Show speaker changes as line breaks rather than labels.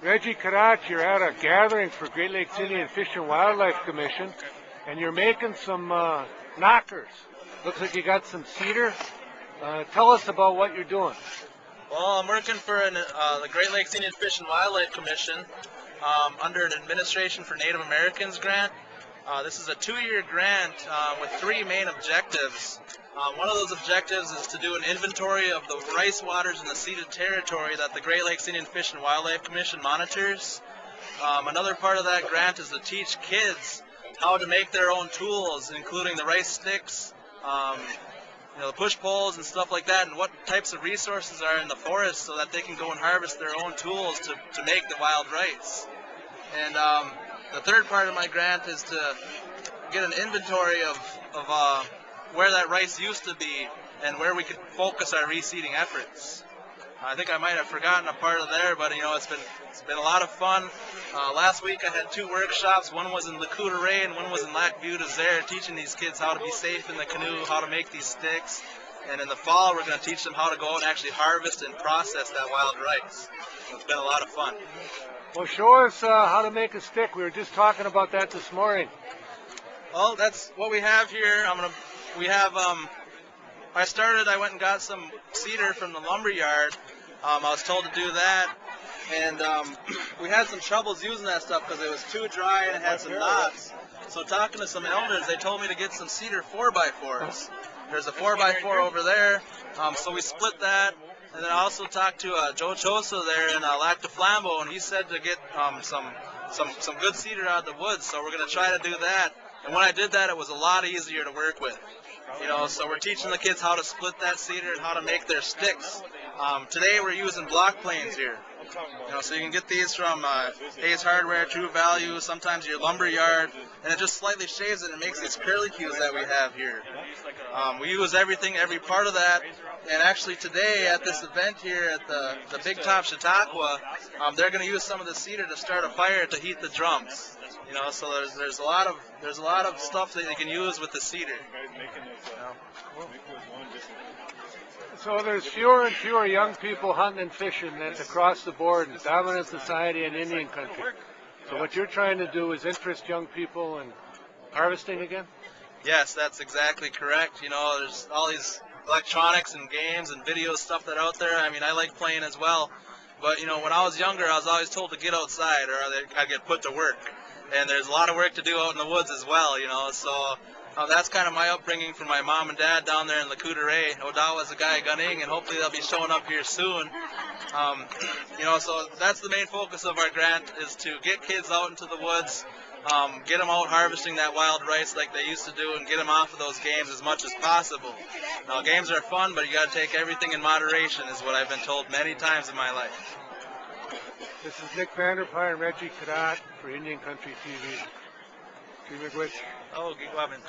Reggie Cadotte, you're at a gathering for Great Lakes Indian Fish and Wildlife Commission, and you're making some knockers. Looks like you got some cedar. Tell us about what you're doing.
Well, I'm working for the Great Lakes Indian Fish and Wildlife Commission under an Administration for Native Americans grant. This is a 2-year grant with 3 main objectives. One of those objectives is to do an inventory of the rice waters in the ceded territory that the Great Lakes Indian Fish and Wildlife Commission monitors. Another part of that grant is to teach kids how to make their own tools, including the rice sticks, the push poles and stuff like that, and what types of resources are in the forest so that they can go and harvest their own tools to make the wild rice. And the third part of my grant is to get an inventory of where that rice used to be and where we could focus our reseeding efforts. I think I might have forgotten a part of there, but it's been a lot of fun. Last week I had 2 workshops. One was in Ray and one was in Lac Vieux Desert, teaching these kids how to be safe in the canoe, how to make these sticks. And in the fall we're going to teach them how to go out and actually harvest and process that wild rice. It's been a lot of fun.
Well, show us how to make a stick. We were just talking about that this morning.
Well, that's what we have here. I went and got some cedar from the lumber yard. I was told to do that, and we had some troubles using that stuff because it was too dry and it had some knots. So talking to some elders, they told me to get some cedar 4x4s. There's a 4x4 over there, so we split that. And then I also talked to Joe Chosa there in Lac de Flambeau, and he said to get some good cedar out of the woods. So we're going to try to do that. And when I did that, it was a lot easier to work with. So we're teaching the kids how to split that cedar and how to make their sticks. Today we're using block planes here. So you can get these from Ace Hardware, True Value, sometimes your lumber yard, and it just slightly shaves it and makes these curlicues that we have here. We use every part of that. And actually today at this event here at the Big Top Chautauqua, they're going to use some of the cedar to start a fire to heat the drums. So there's a lot of stuff that you can use with the cedar.
So there's fewer and fewer young people hunting and fishing that's across the board in dominant society and Indian country. So what you're trying to do is interest young people in harvesting again?
Yes, that's exactly correct. There's all these electronics and games and video stuff that are out there. I mean, I like playing as well. But, when I was younger, I was always told to get outside or I'd get put to work. And there's a lot of work to do out in the woods as well, So that's kind of my upbringing from my mom and dad down there in Ray. Odawa's a guy gunning, and hopefully they'll be showing up here soon. So that's the main focus of our grant is to get kids out into the woods, get them out harvesting that wild rice like they used to do, and get them off of those games as much as possible. Now, games are fun, but you got to take everything in moderation, is what I've been told many times in my life.
This is Nick Vanderpire and Reggie Cadotte for Indian Country TV.
Oh, Gigwabin.